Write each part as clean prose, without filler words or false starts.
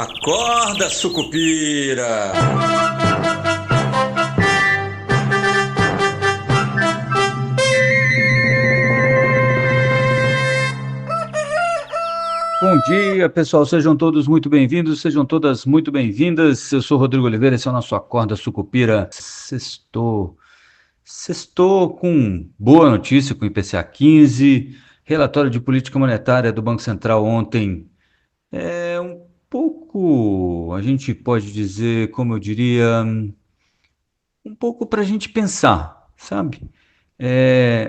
Acorda, sucupira! Bom dia, pessoal. Sejam todos muito bem-vindos, sejam todas muito bem-vindas. Eu sou Rodrigo Oliveira, esse é o nosso Acorda Sucupira. Sextou com boa notícia, com o IPCA 15, relatório de política monetária do Banco Central ontem. É um pouco, a gente pode dizer, como eu diria, um pouco para a gente pensar, sabe?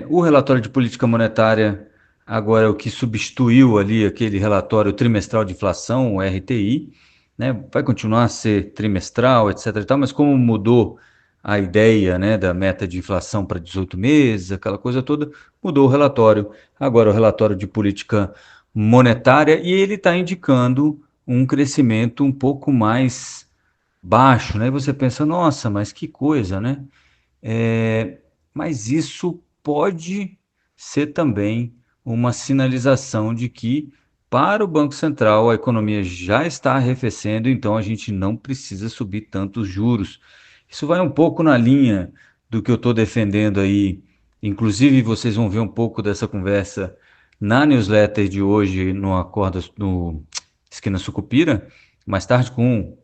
O relatório de política monetária agora é o que substituiu ali aquele relatório trimestral de inflação, o RTI, né? Vai continuar a ser trimestral, etc. e tal, mas como mudou a ideia, né, da meta de inflação para 18 meses, aquela coisa toda, mudou o relatório. Agora é o relatório de política monetária e ele está indicando um crescimento um pouco mais baixo, né? E você pensa, nossa, mas que coisa, né? É, mas isso pode ser também uma sinalização de que, para o Banco Central, a economia já está arrefecendo, então a gente não precisa subir tantos juros. Isso vai um pouco na linha do que eu estou defendendo aí. Inclusive, vocês vão ver um pouco dessa conversa na newsletter de hoje no Acorda, no Esquina Sucupira, mais tarde com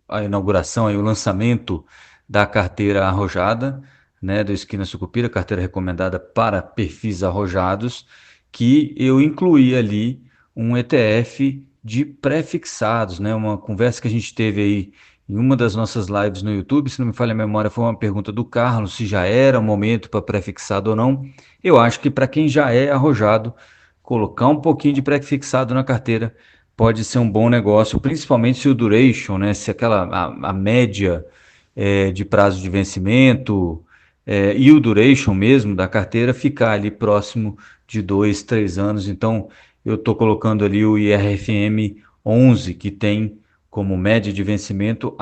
a inauguração e o lançamento da carteira arrojada, né, do Esquina Sucupira, carteira recomendada para perfis arrojados, que eu incluí ali um ETF de pré-fixados, né, uma conversa que a gente teve aí em uma das nossas lives no YouTube, se não me falha a memória, foi uma pergunta do Carlos, se já era o momento para pré-fixado ou não. Eu acho que para quem já é arrojado, colocar um pouquinho de pré-fixado na carteira pode ser um bom negócio, principalmente se o duration, né, se a média de prazo de vencimento e o duration mesmo da carteira ficar ali próximo de 2, 3 anos. Então, eu estou colocando ali o IRFM 11, que tem como média de vencimento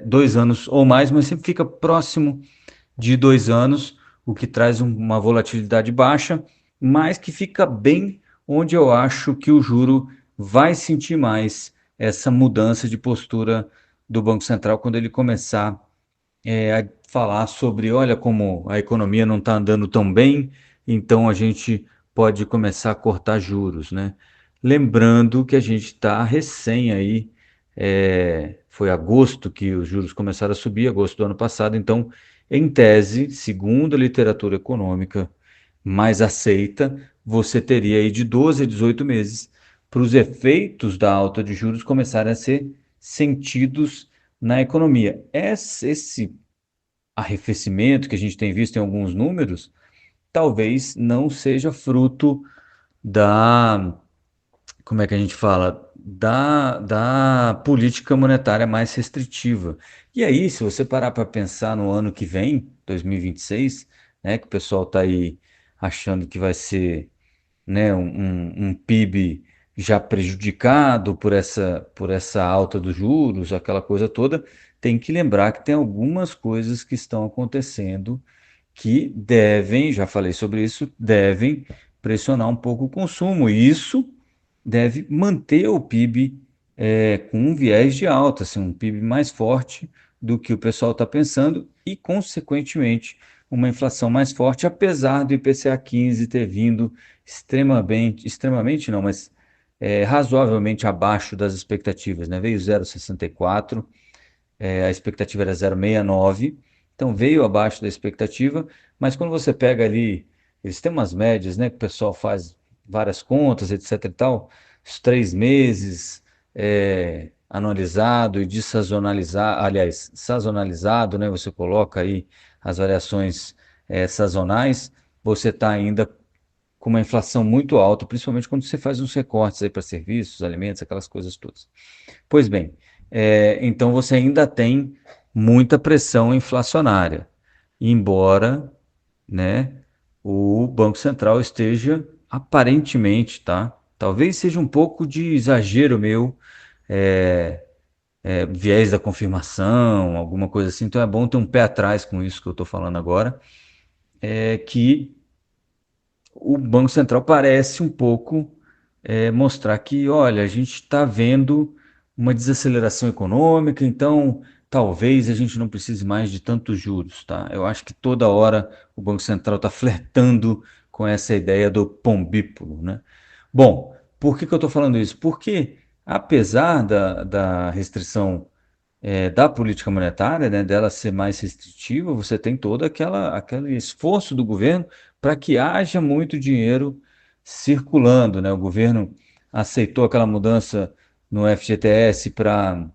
2 anos ou mais, mas sempre fica próximo de 2 anos, o que traz uma volatilidade baixa, mas que fica bem onde eu acho que o juro vai sentir mais essa mudança de postura do Banco Central quando ele começar a falar sobre, olha como a economia não está andando tão bem, então a gente pode começar a cortar juros, né? Lembrando que a gente está recém aí, foi agosto que os juros começaram a subir, agosto do ano passado, então, em tese, segundo a literatura econômica mais aceita, você teria aí de 12 a 18 meses para os efeitos da alta de juros começarem a ser sentidos na economia. Esse arrefecimento que a gente tem visto em alguns números, talvez não seja fruto da, como é que a gente fala, da política monetária mais restritiva. E aí, se você parar para pensar no ano que vem, 2026, né, que o pessoal está aí achando que vai ser, né, um PIB já prejudicado por essa alta dos juros, aquela coisa toda, tem que lembrar que tem algumas coisas que estão acontecendo que devem, já falei sobre isso, devem pressionar um pouco o consumo. E isso deve manter o PIB com um viés de alta, assim, um PIB mais forte do que o pessoal está pensando e, consequentemente, uma inflação mais forte, apesar do IPCA 15 ter vindo extremamente não, mas razoavelmente abaixo das expectativas, né? Veio 0,64, a expectativa era 0,69, então veio abaixo da expectativa, mas quando você pega ali, eles têm umas médias, né, que o pessoal faz várias contas, etc e tal, os 3 meses anualizado e dessazonalizado, aliás, sazonalizado, né, você coloca aí as variações sazonais, você está ainda com uma inflação muito alta, principalmente quando você faz uns recortes aí para serviços, alimentos, aquelas coisas todas. Pois bem, então você ainda tem muita pressão inflacionária, embora, né, o Banco Central esteja aparentemente, tá? Talvez seja um pouco de exagero meu, viés da confirmação, alguma coisa assim. Então é bom ter um pé atrás com isso que eu estou falando agora, que o Banco Central parece um pouco mostrar que, olha, a gente está vendo uma desaceleração econômica, então talvez a gente não precise mais de tantos juros, tá? Eu acho que toda hora o Banco Central está flertando com essa ideia do pombípulo, né? Bom, por que que eu estou falando isso? Porque apesar da restrição da política monetária, né, dela ser mais restritiva, você tem todo aquele esforço do governo para que haja muito dinheiro circulando, né? O governo aceitou aquela mudança no FGTS para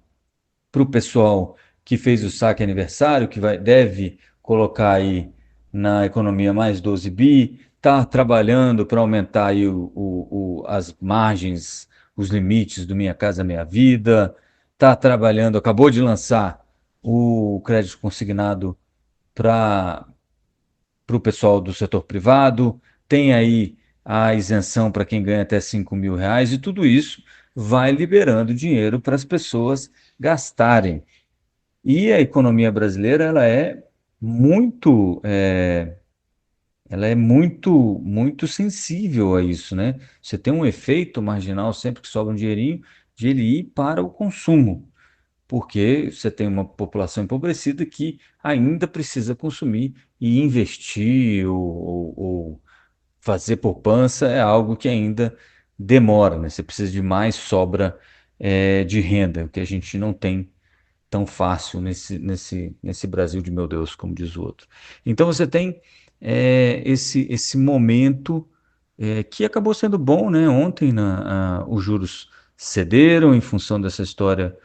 o pessoal que fez o saque aniversário, que deve colocar aí na economia mais 12 bi, está trabalhando para aumentar aí as margens, os limites do Minha Casa Minha Vida, está trabalhando, acabou de lançar o crédito consignado para o pessoal do setor privado, tem aí a isenção para quem ganha até R$ 5.000, e tudo isso vai liberando dinheiro para as pessoas gastarem. E a economia brasileira, muito, é, ela é muito sensível a isso, né? Você tem um efeito marginal sempre que sobra um dinheirinho de ele ir para o consumo, porque você tem uma população empobrecida que ainda precisa consumir e investir ou fazer poupança é algo que ainda demora, né? Você precisa de mais sobra de renda, o que a gente não tem tão fácil nesse Brasil de meu Deus, como diz o outro. Então você tem esse momento que acabou sendo bom, né? Ontem os juros cederam em função dessa história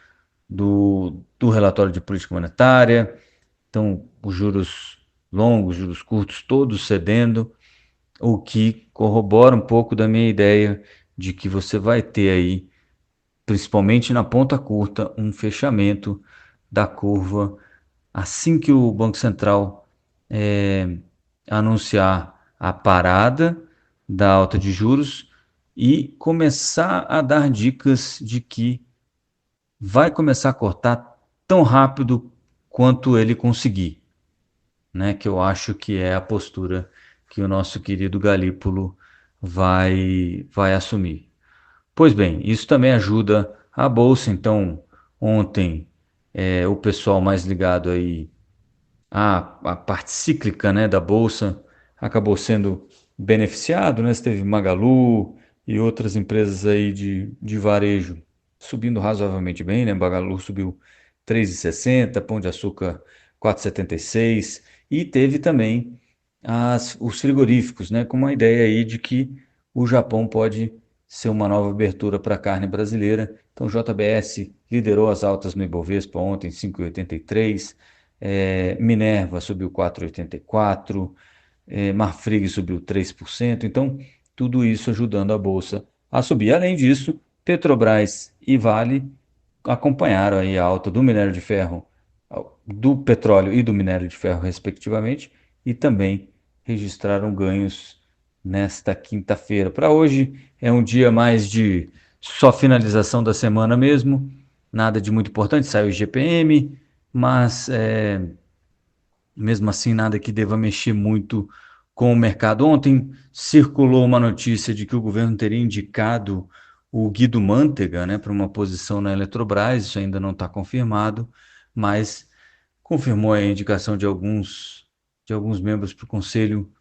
do relatório de política monetária, então os juros longos, juros curtos, todos cedendo, o que corrobora um pouco da minha ideia de que você vai ter aí, principalmente na ponta curta, um fechamento da curva assim que o Banco Central eh, anunciar a parada da alta de juros e começar a dar dicas de que vai começar a cortar tão rápido quanto ele conseguir, né? Que eu acho que é a postura que o nosso querido Galípolo vai assumir. Pois bem, isso também ajuda a bolsa. Então, ontem o pessoal mais ligado aí a parte cíclica, né, da bolsa acabou sendo beneficiado, né? Você teve Magalu e outras empresas aí de varejo subindo razoavelmente bem, né? Magalu subiu 3,60, Pão de Açúcar 4,76 e teve também os frigoríficos, né? Com uma ideia aí de que o Japão pode ser uma nova abertura para a carne brasileira. Então, JBS liderou as altas no Ibovespa ontem, 5,83. Minerva subiu 4,84, Marfrig subiu 3%, então tudo isso ajudando a bolsa a subir. Além disso, Petrobras e Vale acompanharam aí a alta do minério de ferro, do petróleo e do minério de ferro, respectivamente, e também registraram ganhos nesta quinta-feira. Para hoje é um dia mais de só finalização da semana mesmo, nada de muito importante, saiu o GPM, mas mesmo assim nada que deva mexer muito com o mercado. Ontem circulou uma notícia de que o governo teria indicado o Guido Mantega, né, para uma posição na Eletrobras, isso ainda não está confirmado, mas confirmou a indicação de alguns membros para o conselho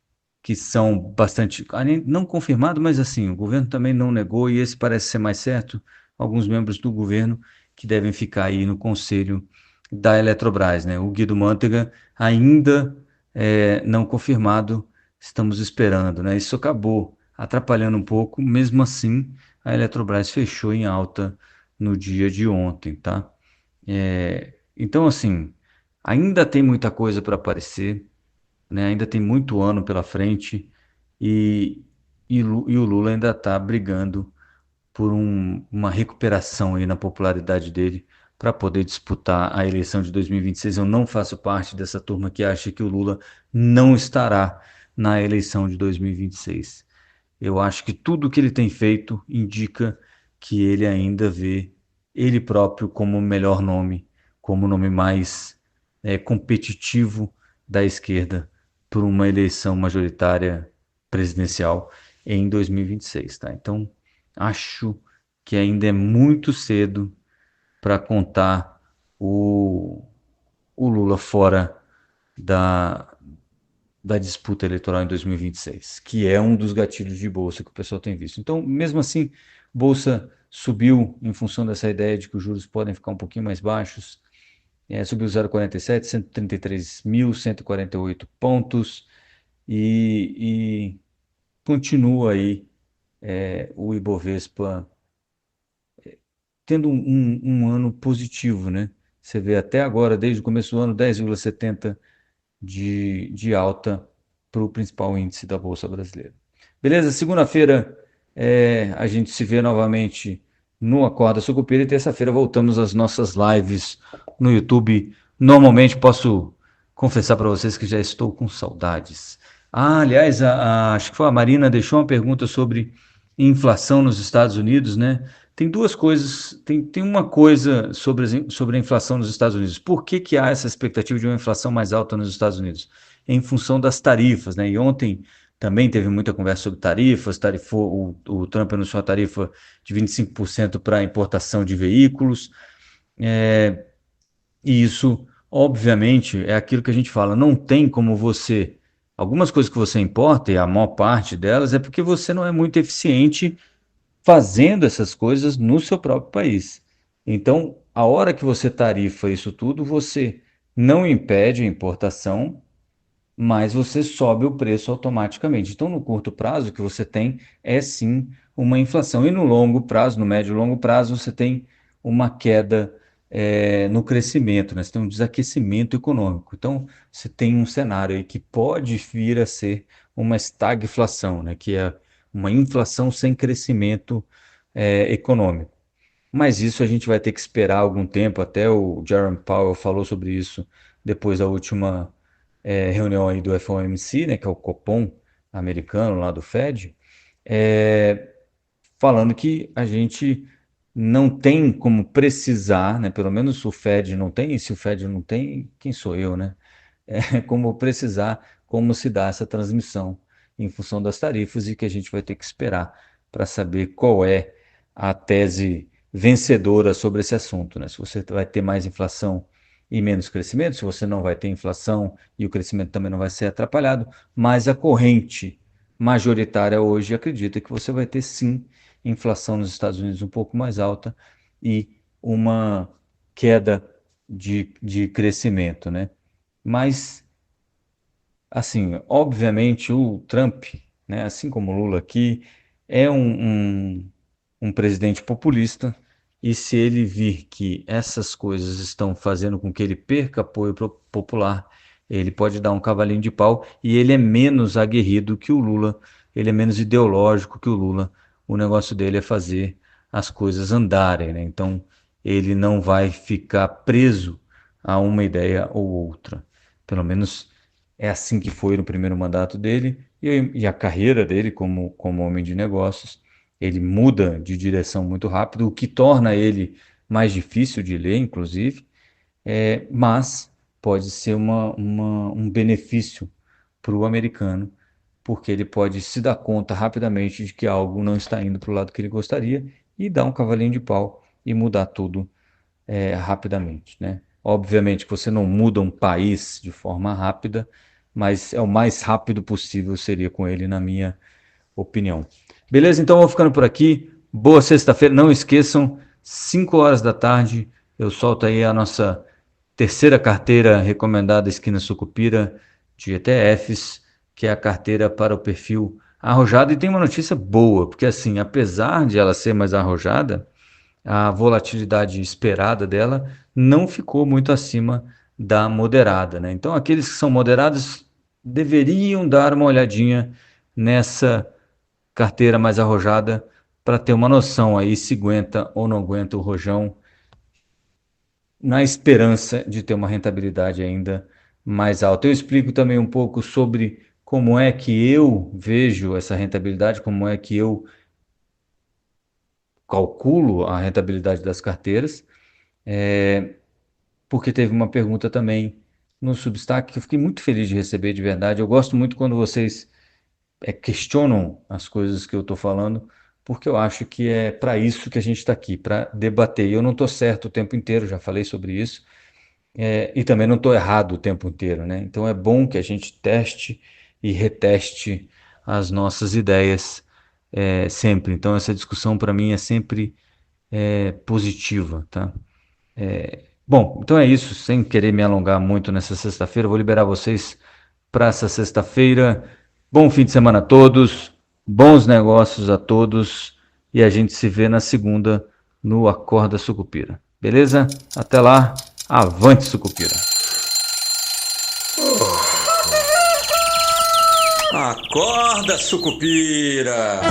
que são bastante, não confirmado, mas assim, o governo também não negou, e esse parece ser mais certo, alguns membros do governo que devem ficar aí no conselho da Eletrobras, né? O Guido Mantega ainda não confirmado, estamos esperando, né? Isso acabou atrapalhando um pouco, mesmo assim, a Eletrobras fechou em alta no dia de ontem, tá? Então, assim, ainda tem muita coisa para aparecer, né? Ainda tem muito ano pela frente e, e o Lula ainda está brigando por uma recuperação aí na popularidade dele para poder disputar a eleição de 2026. Eu não faço parte dessa turma que acha que o Lula não estará na eleição de 2026. Eu acho que tudo que ele tem feito indica que ele ainda vê ele próprio como o melhor nome, como o nome mais competitivo da esquerda por uma eleição majoritária presidencial em 2026, tá? Então, acho que ainda é muito cedo para contar o, o Lula fora da, da disputa eleitoral em 2026, que é um dos gatilhos de bolsa que o pessoal tem visto. Então, mesmo assim, bolsa subiu em função dessa ideia de que os juros podem ficar um pouquinho mais baixos. Subiu 0,47, 133.148 pontos e continua aí o Ibovespa tendo um ano positivo, né? Você vê até agora, desde o começo do ano, 10,70 de alta para o principal índice da Bolsa Brasileira. Beleza? Segunda-feira a gente se vê novamente no Acorda Sucupira e terça-feira voltamos às nossas lives no YouTube. Normalmente posso confessar para vocês que já estou com saudades. Aliás, acho que foi a Marina deixou uma pergunta sobre inflação nos Estados Unidos, né? Tem duas coisas, tem uma coisa sobre a inflação nos Estados Unidos. Por que que há essa expectativa de uma inflação mais alta nos Estados Unidos? Em função das tarifas, né? E ontem também teve muita conversa sobre tarifas, o Trump anunciou a tarifa de 25% para a importação de veículos, e isso, obviamente, é aquilo que a gente fala, não tem como você. Algumas coisas que você importa, e a maior parte delas, é porque você não é muito eficiente fazendo essas coisas no seu próprio país. Então, a hora que você tarifa isso tudo, você não impede a importação, mas você sobe o preço automaticamente. Então, no curto prazo, o que você tem é sim uma inflação. E no longo prazo, no médio e longo prazo, você tem uma queda no crescimento, né? Você tem um desaquecimento econômico. Então, você tem um cenário aí que pode vir a ser uma estagflação, né? Que é uma inflação sem crescimento econômico. Mas isso a gente vai ter que esperar algum tempo, até o Jerome Powell falou sobre isso depois da última reunião aí do FOMC, né, que é o Copom americano lá do Fed, é, falando que a gente não tem como precisar, né, pelo menos o Fed não tem, e se o Fed não tem, quem sou eu, né? Como precisar, como se dá essa transmissão em função das tarifas e que a gente vai ter que esperar para saber qual é a tese vencedora sobre esse assunto, né? Se você vai ter mais inflação e menos crescimento, se você não vai ter inflação e o crescimento também não vai ser atrapalhado, mas a corrente majoritária hoje acredita que você vai ter sim inflação nos Estados Unidos um pouco mais alta e uma queda de crescimento, né? Mas, assim, obviamente o Trump, né, assim como o Lula aqui, é um presidente populista, e se ele vir que essas coisas estão fazendo com que ele perca apoio popular, ele pode dar um cavalinho de pau, e ele é menos aguerrido que o Lula, ele é menos ideológico que o Lula. O negócio dele é fazer as coisas andarem, né? Então, ele não vai ficar preso a uma ideia ou outra. Pelo menos é assim que foi no primeiro mandato dele e a carreira dele como homem de negócios. Ele muda de direção muito rápido, o que torna ele mais difícil de ler, inclusive, mas pode ser um benefício para o americano, porque ele pode se dar conta rapidamente de que algo não está indo para o lado que ele gostaria e dar um cavalinho de pau e mudar tudo rapidamente, né? Obviamente que você não muda um país de forma rápida, mas é o mais rápido possível seria com ele, na minha opinião. Beleza? Então eu vou ficando por aqui. Boa sexta-feira. Não esqueçam, 5 horas da tarde, eu solto aí a nossa terceira carteira recomendada Esquina Sucupira de ETFs, que é a carteira para o perfil arrojado. E tem uma notícia boa, porque assim, apesar de ela ser mais arrojada, a volatilidade esperada dela não ficou muito acima da moderada, né? Então, aqueles que são moderados deveriam dar uma olhadinha nessa carteira mais arrojada para ter uma noção aí se aguenta ou não aguenta o rojão, na esperança de ter uma rentabilidade ainda mais alta. Eu explico também um pouco sobre como é que eu vejo essa rentabilidade, como é que eu calculo a rentabilidade das carteiras. Porque teve uma pergunta também no Substack que eu fiquei muito feliz de receber, de verdade. Eu gosto muito quando vocês questionam as coisas que eu estou falando, porque eu acho que é para isso que a gente está aqui, para debater. E eu não estou certo o tempo inteiro, já falei sobre isso, e também não estou errado o tempo inteiro, né? Então é bom que a gente teste e reteste as nossas ideias sempre. Então essa discussão para mim é sempre positiva, tá? Bom, então é isso. Sem querer me alongar muito nessa sexta-feira, eu vou liberar vocês para essa sexta-feira. Bom fim de semana a todos, bons negócios a todos e a gente se vê na segunda no Acorda Sucupira. Beleza? Até lá, avante Sucupira. Acorda, sucupira!